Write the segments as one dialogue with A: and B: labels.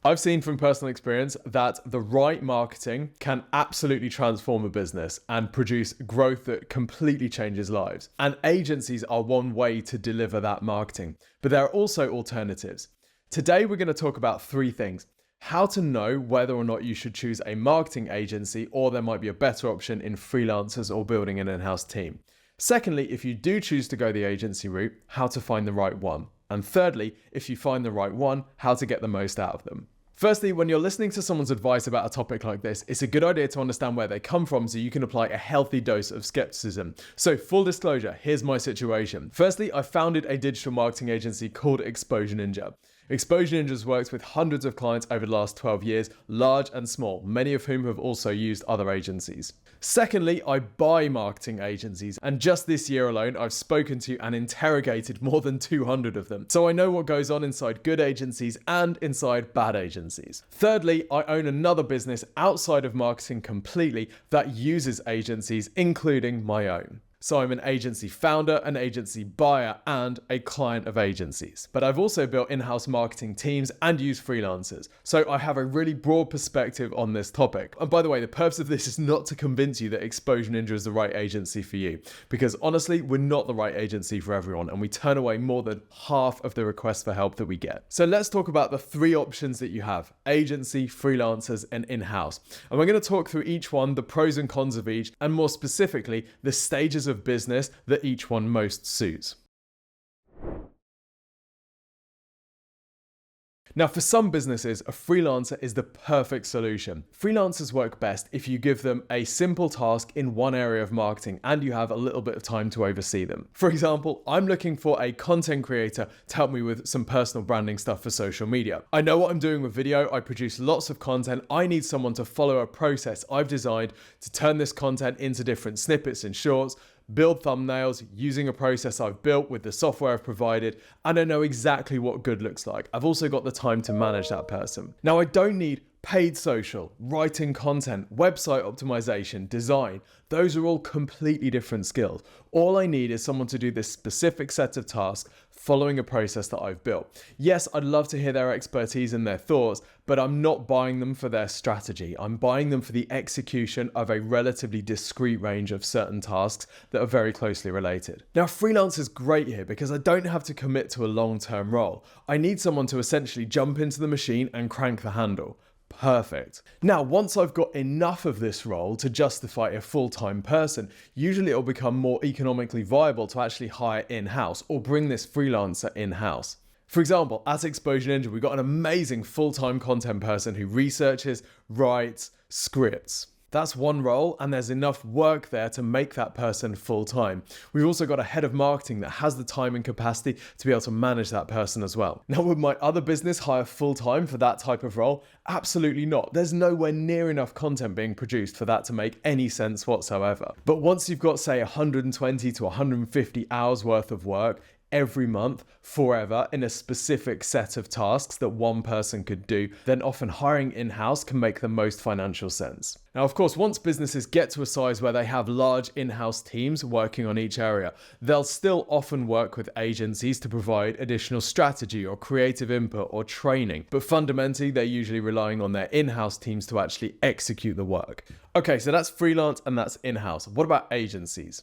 A: I've seen from personal experience that the right marketing can absolutely transform a business and produce growth that completely changes lives. And agencies are one way to deliver that marketing, but there are also alternatives. Today, we're going to talk about three things: how to know whether or not you should choose a marketing agency, or there might be a better option in freelancers or building an in-house team. Secondly, if you do choose to go the agency route, how to find the right one. And thirdly, if you find the right one, how to get the most out of them. Firstly, when you're listening to someone's advice about a topic like this, it's a good idea to understand where they come from so you can apply a healthy dose of skepticism. So full disclosure, here's my situation. Firstly, I founded a digital marketing agency called Exposure Ninja. Exposure Ninja's worked with hundreds of clients over the last 12 years, large and small, many of whom have also used other agencies. Secondly, I buy marketing agencies, and just this year alone, I've spoken to and interrogated more than 200 of them. So I know what goes on inside good agencies and inside bad agencies. Thirdly, I own another business outside of marketing completely that uses agencies, including my own. So I'm an agency founder, an agency buyer, and a client of agencies. But I've also built in-house marketing teams and used freelancers. So I have a really broad perspective on this topic. And by the way, the purpose of this is not to convince you that Exposure Ninja is the right agency for you, because honestly, we're not the right agency for everyone, and we turn away more than half of the requests for help that we get. So let's talk about the three options that you have: agency, freelancers, and in-house. And we're going to talk through each one, the pros and cons of each, and more specifically, the stages of business that each one most suits. Now, for some businesses, a freelancer is the perfect solution. Freelancers work best if you give them a simple task in one area of marketing and you have a little bit of time to oversee them. For example, I'm looking for a content creator to help me with some personal branding stuff for social media. I know what I'm doing with video. I produce lots of content. I need someone to follow a process I've designed to turn this content into different snippets and shorts, build thumbnails using a process I've built with the software I've provided, and I know exactly what good looks like. I've also got the time to manage that person. Now, I don't need paid social, writing content, website optimization, design. Those are all completely different skills. All I need is someone to do this specific set of tasks following a process that I've built. Yes, I'd love to hear their expertise and their thoughts, but I'm not buying them for their strategy. I'm buying them for the execution of a relatively discrete range of certain tasks that are very closely related. Now, freelance is great here because I don't have to commit to a long-term role. I need someone to essentially jump into the machine and crank the handle. Perfect. Now, once I've got enough of this role to justify a full-time person, usually it'll become more economically viable to actually hire in-house or bring this freelancer in-house. For example, at Exposure Ninja, we've got an amazing full-time content person who researches, writes, scripts. That's one role, and there's enough work there to make that person full-time. We've also got a head of marketing that has the time and capacity to be able to manage that person as well. Now, would my other business hire full-time for that type of role? Absolutely not. There's nowhere near enough content being produced for that to make any sense whatsoever. But once you've got, say, 120 to 150 hours worth of work every month, forever, in a specific set of tasks that one person could do, then often hiring in-house can make the most financial sense. Now, of course, once businesses get to a size where they have large in-house teams working on each area, they'll still often work with agencies to provide additional strategy or creative input or training. But fundamentally, they're usually relying on their in-house teams to actually execute the work. Okay, so that's freelance and that's in-house. What about agencies?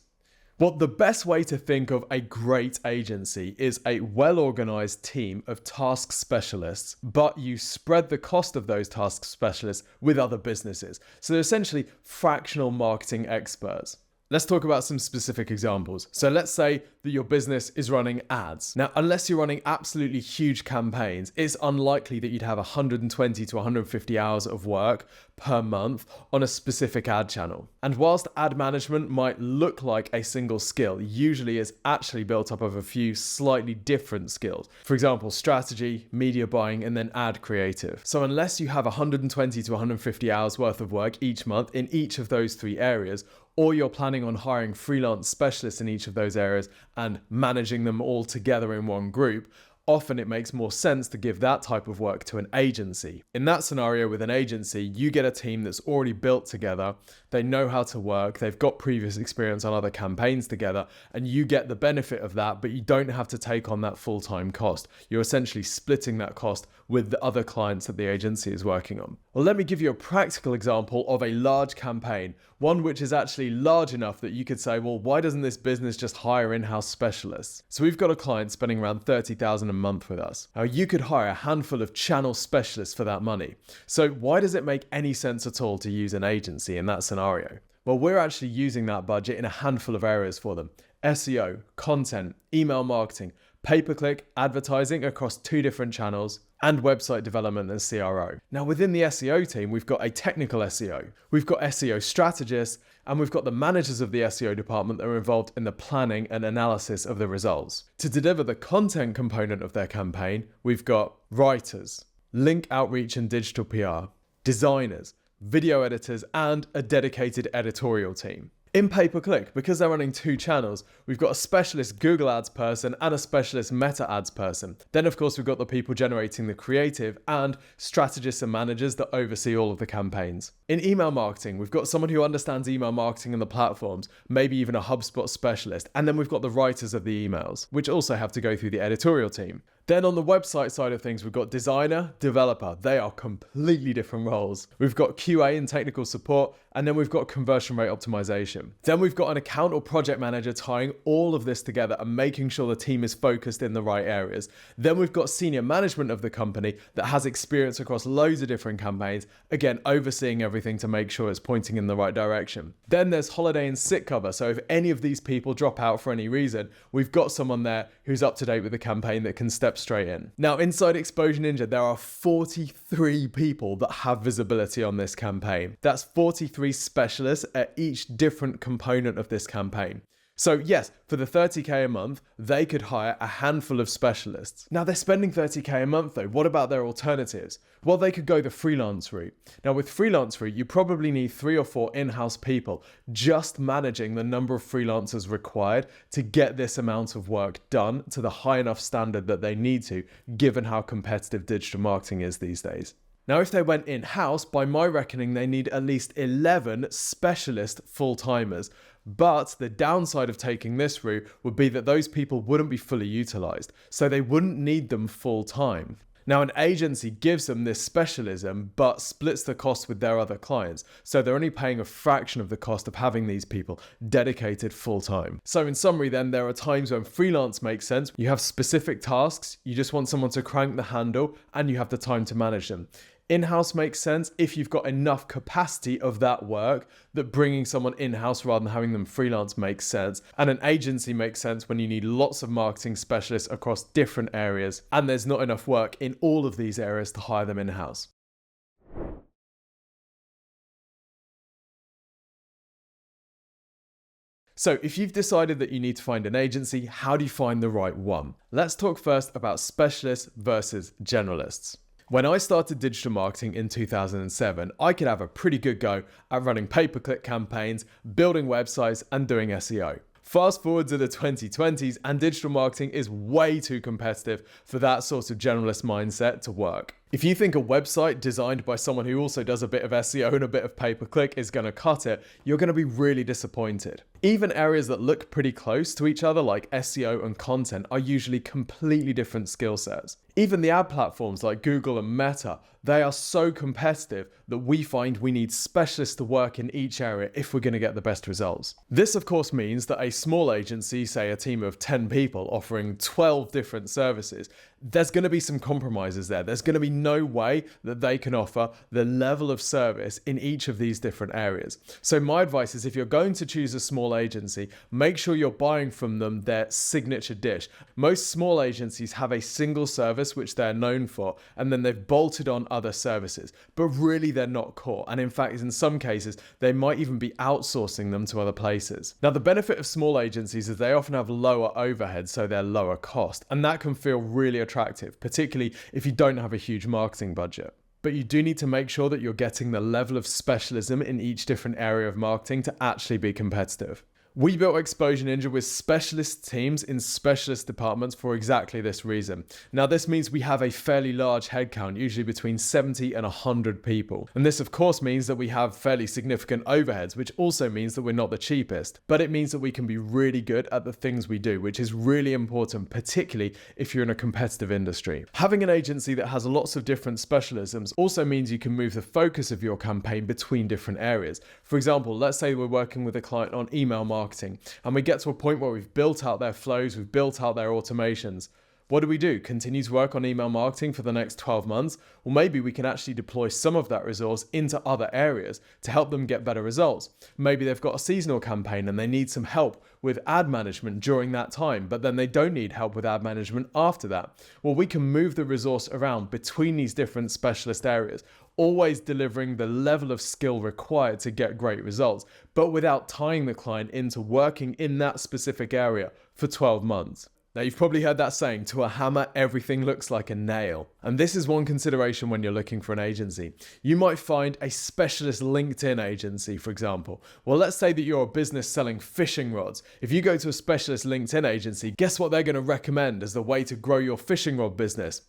A: Well, the best way to think of a great agency is a well-organized team of task specialists, but you spread the cost of those task specialists with other businesses. So they're essentially fractional marketing experts. Let's talk about some specific examples. So let's say that your business is running ads. Now, unless you're running absolutely huge campaigns, it's unlikely that you'd have 120 to 150 hours of work per month on a specific ad channel. And whilst ad management might look like a single skill, usually it's actually built up of a few slightly different skills. For example, strategy, media buying, and then ad creative. So unless you have 120 to 150 hours worth of work each month in each of those three areas, or you're planning on hiring freelance specialists in each of those areas and managing them all together in one group, often it makes more sense to give that type of work to an agency. In that scenario with an agency, you get a team that's already built together, they know how to work, they've got previous experience on other campaigns together, and you get the benefit of that, but you don't have to take on that full-time cost. You're essentially splitting that cost with the other clients that the agency is working on. Well, let me give you a practical example of a large campaign, one which is actually large enough that you could say, well, why doesn't this business just hire in-house specialists? So we've got a client spending around $30,000 a month with us. Now you could hire a handful of channel specialists for that money. So why does it make any sense at all to use an agency in that scenario? Well, we're actually using that budget in a handful of areas for them. SEO, content, email marketing, pay-per-click, advertising across 2 different channels, and website development and CRO. Now within the SEO team, we've got a technical SEO, we've got SEO strategists, and we've got the managers of the SEO department that are involved in the planning and analysis of the results. To deliver the content component of their campaign, we've got writers, link outreach and digital PR, designers, video editors, and a dedicated editorial team. In pay-per-click, because they're running 2 channels, we've got a specialist Google Ads person and a specialist Meta Ads person. Then of course we've got the people generating the creative and strategists and managers that oversee all of the campaigns. In email marketing, we've got someone who understands email marketing and the platforms, maybe even a HubSpot specialist. And then we've got the writers of the emails, which also have to go through the editorial team. Then on the website side of things, we've got designer, developer. They are completely different roles. We've got QA and technical support, and then we've got conversion rate optimization. Then we've got an account or project manager tying all of this together and making sure the team is focused in the right areas. Then we've got senior management of the company that has experience across loads of different campaigns, again, overseeing everything to make sure it's pointing in the right direction. Then there's holiday and sick cover. So if any of these people drop out for any reason, we've got someone there who's up to date with the campaign that can step straight in. Now, inside Exposure Ninja, there are 43 people that have visibility on this campaign. That's 43 specialists at each different component of this campaign. So yes, for the 30K a month, they could hire a handful of specialists. Now they're spending 30K a month though. What about their alternatives? Well, they could go the freelance route. Now with freelance route, you probably need 3 or 4 in-house people just managing the number of freelancers required to get this amount of work done to the high enough standard that they need to, given how competitive digital marketing is these days. Now, if they went in-house, by my reckoning, they need at least 11 specialist full-timers. But the downside of taking this route would be that those people wouldn't be fully utilized, so they wouldn't need them full-time. Now, an agency gives them this specialism, but splits the cost with their other clients. So they're only paying a fraction of the cost of having these people dedicated full-time. So in summary then, there are times when freelance makes sense. You have specific tasks, you just want someone to crank the handle, and you have the time to manage them. In-house makes sense if you've got enough capacity of that work that bringing someone in-house rather than having them freelance makes sense. And an agency makes sense when you need lots of marketing specialists across different areas and there's not enough work in all of these areas to hire them in-house. So if you've decided that you need to find an agency, how do you find the right one? Let's talk first about specialists versus generalists. When I started digital marketing in 2007, I could have a pretty good go at running pay-per-click campaigns, building websites, and doing SEO. Fast forward to the 2020s and digital marketing is way too competitive for that sort of generalist mindset to work. If you think a website designed by someone who also does a bit of SEO and a bit of pay-per-click is going to cut it, you're going to be really disappointed. Even areas that look pretty close to each other like SEO and content are usually completely different skill sets. Even the ad platforms like Google and Meta, they are so competitive that we find we need specialists to work in each area if we're going to get the best results. This of course means that a small agency, say a team of 10 people offering 12 different services, there's going to be some compromises there. There's going to be no way that they can offer the level of service in each of these different areas. So my advice is if you're going to choose a small agency, make sure you're buying from them their signature dish. Most small agencies have a single service which they're known for, and then they've bolted on other services, but really they're not core. And in fact, in some cases, they might even be outsourcing them to other places. Now, the benefit of small agencies is they often have lower overhead, so they're lower cost, and that can feel really attractive, particularly if you don't have a huge marketing budget. But you do need to make sure that you're getting the level of specialism in each different area of marketing to actually be competitive. We built Exposure Ninja with specialist teams in specialist departments for exactly this reason. Now, this means we have a fairly large headcount, usually between 70 and 100 people. And this, of course, means that we have fairly significant overheads, which also means that we're not the cheapest. But it means that we can be really good at the things we do, which is really important, particularly if you're in a competitive industry. Having an agency that has lots of different specialisms also means you can move the focus of your campaign between different areas. For example, let's say we're working with a client on email marketing, and we get to a point where we've built out their flows, we've built out their automations. What do? Continue to work on email marketing for the next 12 months? Or maybe we can actually deploy some of that resource into other areas to help them get better results. Maybe they've got a seasonal campaign and they need some help with ad management during that time, but then they don't need help with ad management after that. Well, we can move the resource around between these different specialist areas, always delivering the level of skill required to get great results, but without tying the client into working in that specific area for 12 months. Now, you've probably heard that saying, to a hammer, everything looks like a nail. And this is one consideration when you're looking for an agency. You might find a specialist LinkedIn agency, for example. Well, let's say that you're a business selling fishing rods. If you go to a specialist LinkedIn agency, guess what they're going to recommend as the way to grow your fishing rod business?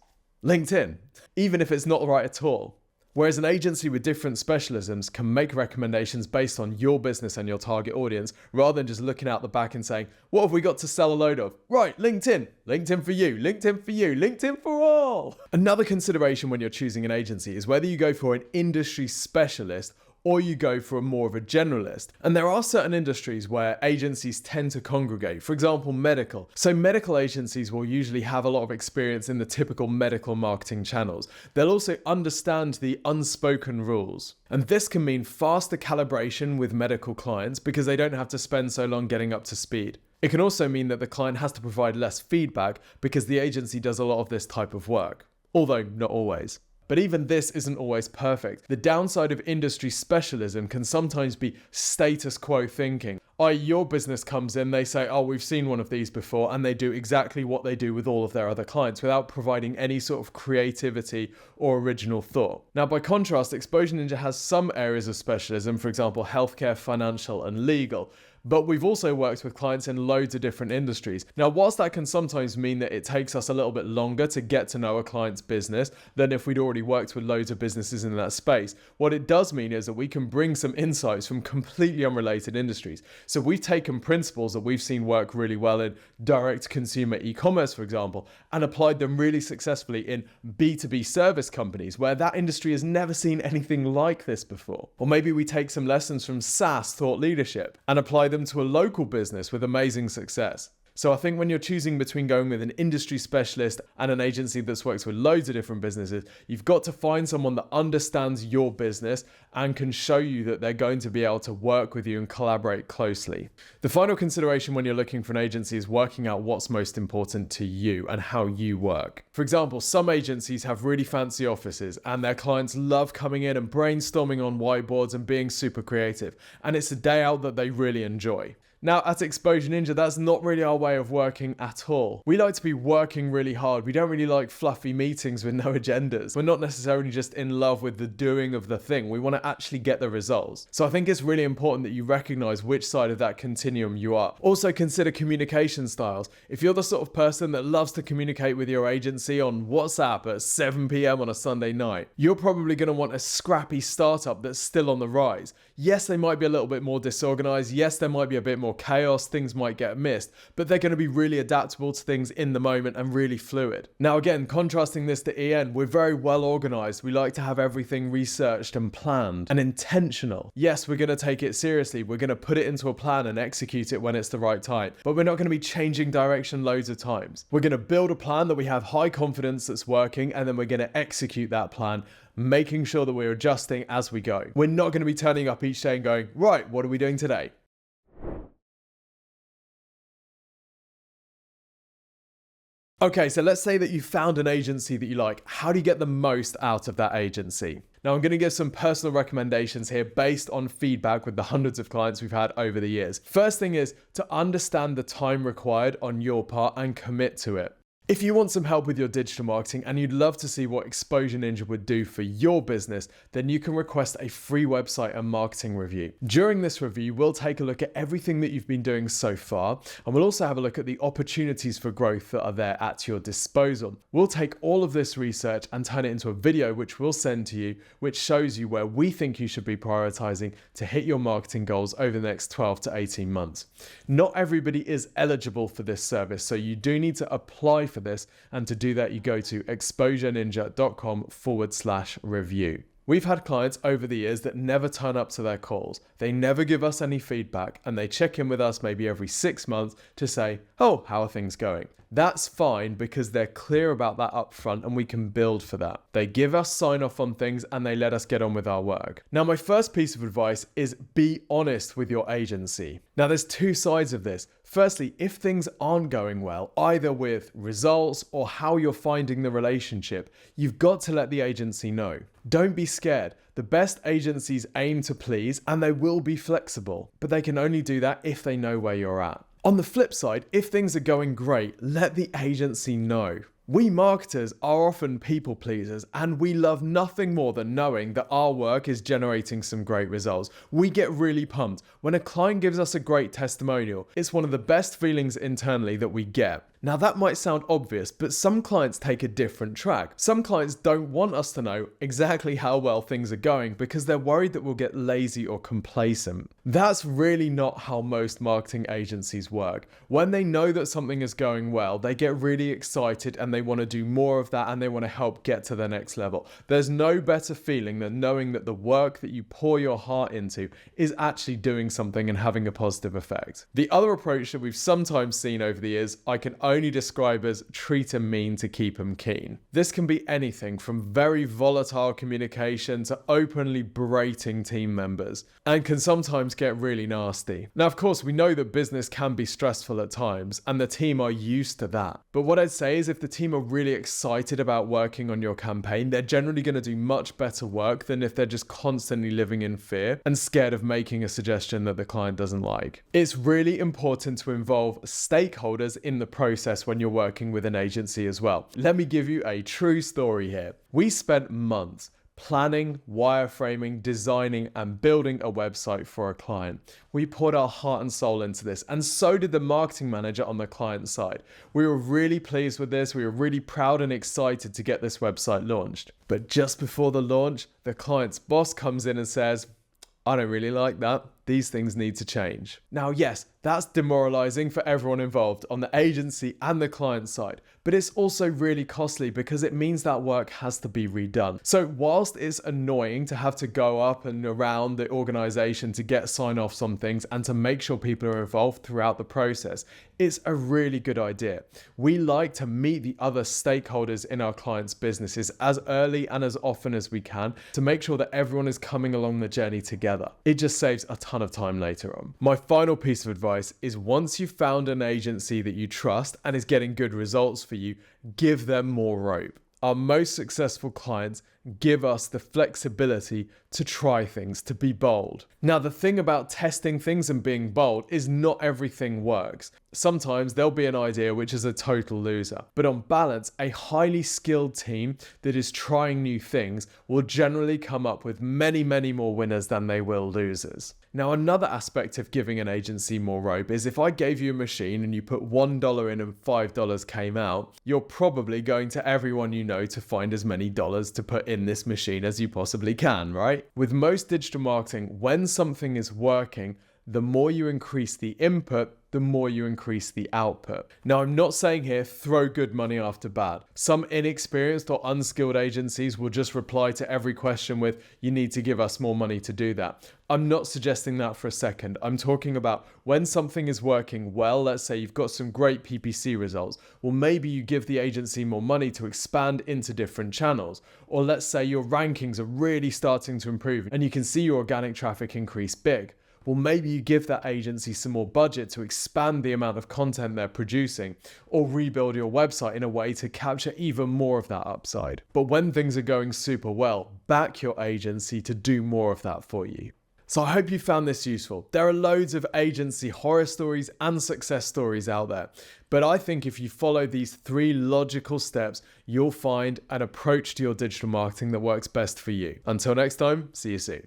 A: LinkedIn, even if it's not right at all. Whereas an agency with different specialisms can make recommendations based on your business and your target audience, rather than just looking out the back and saying, what have we got to sell a load of? Right, LinkedIn. LinkedIn for you, LinkedIn for you, LinkedIn for all. Another consideration when you're choosing an agency is whether you go for an industry specialist or you go for more of a generalist. And there are certain industries where agencies tend to congregate. For example, medical. So medical agencies will usually have a lot of experience in the typical medical marketing channels. They'll also understand the unspoken rules. And this can mean faster calibration with medical clients because they don't have to spend so long getting up to speed. It can also mean that the client has to provide less feedback because the agency does a lot of this type of work, although not always. But even this isn't always perfect. The downside of industry specialism can sometimes be status quo thinking. Your business comes in, they say, oh, we've seen one of these before, and they do exactly what they do with all of their other clients without providing any sort of creativity or original thought. Now, by contrast, Exposure Ninja has some areas of specialism, for example, healthcare, financial, and legal. But we've also worked with clients in loads of different industries. Now, whilst that can sometimes mean that it takes us a little bit longer to get to know a client's business than if we'd already worked with loads of businesses in that space, what it does mean is that we can bring some insights from completely unrelated industries. So we've taken principles that we've seen work really well in direct consumer e-commerce, for example, and applied them really successfully in B2B service companies where that industry has never seen anything like this before. Or maybe we take some lessons from SaaS thought leadership and apply them to a local business with amazing success. So I think when you're choosing between going with an industry specialist and an agency that's works with loads of different businesses, you've got to find someone that understands your business and can show you that they're going to be able to work with you and collaborate closely. The final consideration when you're looking for an agency is working out what's most important to you and how you work. For example, some agencies have really fancy offices and their clients love coming in and brainstorming on whiteboards and being super creative. And it's a day out that they really enjoy. Now, at Exposure Ninja, that's not really our way of working at all. We like to be working really hard. We don't really like fluffy meetings with no agendas. We're not necessarily just in love with the doing of the thing. We want to actually get the results. So I think it's really important that you recognize which side of that continuum you are. Also consider communication styles. If you're the sort of person that loves to communicate with your agency on WhatsApp at 7 p.m. on a Sunday night, you're probably going to want a scrappy startup that's still on the rise. Yes, they might be a little bit more disorganized. Yes, there might be a bit more chaos, things might get missed, but they're going to be really adaptable to things in the moment and really fluid. Now again, contrasting this to EN, we're very well organized. We like to have everything researched and planned and intentional. Yes, we're going to take it seriously. We're going to put it into a plan and execute it when it's the right time, but we're not going to be changing direction loads of times. We're going to build a plan that we have high confidence that's working, and then we're going to execute that plan, making sure that we're adjusting as we go. We're not going to be turning up each day and going, right, what are we doing today? Okay, so let's say that you found an agency that you like. How do you get the most out of that agency? Now, I'm going to give some personal recommendations here based on feedback with the hundreds of clients we've had over the years. First thing is to understand the time required on your part and commit to it. If you want some help with your digital marketing and you'd love to see what Exposure Ninja would do for your business, then you can request a free website and marketing review. During this review, we'll take a look at everything that you've been doing so far, and we'll also have a look at the opportunities for growth that are there at your disposal. We'll take all of this research and turn it into a video which we'll send to you, which shows you where we think you should be prioritizing to hit your marketing goals over the next 12 to 18 months. Not everybody is eligible for this service, so you do need to apply for this, and to do that you go to exposureninja.com/review. We've had clients over the years that never turn up to their calls. They never give us any feedback, and they check in with us maybe every 6 months to say, oh, how are things going? That's fine because they're clear about that up front and we can build for that. They give us sign off on things and they let us get on with our work. Now, my first piece of advice is be honest with your agency. Now, there's two sides of this. Firstly, if things aren't going well, either with results or how you're finding the relationship, you've got to let the agency know. Don't be scared. The best agencies aim to please and they will be flexible, but they can only do that if they know where you're at. On the flip side, if things are going great, let the agency know. We marketers are often people pleasers and we love nothing more than knowing that our work is generating some great results. We get really pumped when a client gives us a great testimonial. It's one of the best feelings internally that we get. Now that might sound obvious, but some clients take a different track. Some clients don't want us to know exactly how well things are going because they're worried that we'll get lazy or complacent. That's really not how most marketing agencies work. When they know that something is going well, they get really excited and they want to do more of that and they want to help get to the next level. There's no better feeling than knowing that the work that you pour your heart into is actually doing something and having a positive effect. The other approach that we've sometimes seen over the years, I can only describe as treat 'em mean to keep 'em keen. This can be anything from very volatile communication to openly berating team members, and can sometimes get really nasty. Now, of course, we know that business can be stressful at times, and the team are used to that. But what I'd say is if the team are really excited about working on your campaign, they're generally going to do much better work than if they're just constantly living in fear and scared of making a suggestion that the client doesn't like. It's really important to involve stakeholders in the process when you're working with an agency as well. Let me give you a true story here. We spent months planning, wireframing, designing, and building a website for a client. We poured our heart and soul into this, and so did the marketing manager on the client side. We were really pleased with this. We were really proud and excited to get this website launched. But just before the launch, the client's boss comes in and says, I don't really like that. These things need to change. Now, yes, that's demoralizing for everyone involved on the agency and the client side, but it's also really costly because it means that work has to be redone. So whilst it's annoying to have to go up and around the organization to get sign-offs on things and to make sure people are involved throughout the process, it's a really good idea. We like to meet the other stakeholders in our clients' businesses as early and as often as we can to make sure that everyone is coming along the journey together. It just saves a ton of time later on. My final piece of advice is once you've found an agency that you trust and is getting good results for you, give them more rope. Our most successful clients give us the flexibility to try things, to be bold. Now, the thing about testing things and being bold is not everything works. Sometimes there'll be an idea which is a total loser, but on balance, a highly skilled team that is trying new things will generally come up with many, many more winners than they will losers. Now, another aspect of giving an agency more rope is if I gave you a machine and you put $1 in and $5 came out, you're probably going to everyone you know to find as many dollars to put in this machine as you possibly can, right? With most digital marketing, when something is working, the more you increase the input, the more you increase the output. Now, I'm not saying here throw good money after bad. Some inexperienced or unskilled agencies will just reply to every question with, you need to give us more money to do that. I'm not suggesting that for a second. I'm talking about when something is working well, let's say you've got some great PPC results, well, maybe you give the agency more money to expand into different channels. Or let's say your rankings are really starting to improve and you can see your organic traffic increase big. Well, maybe you give that agency some more budget to expand the amount of content they're producing or rebuild your website in a way to capture even more of that upside. But when things are going super well, back your agency to do more of that for you. So I hope you found this useful. There are loads of agency horror stories and success stories out there. But I think if you follow these 3 logical steps, you'll find an approach to your digital marketing that works best for you. Until next time, see you soon.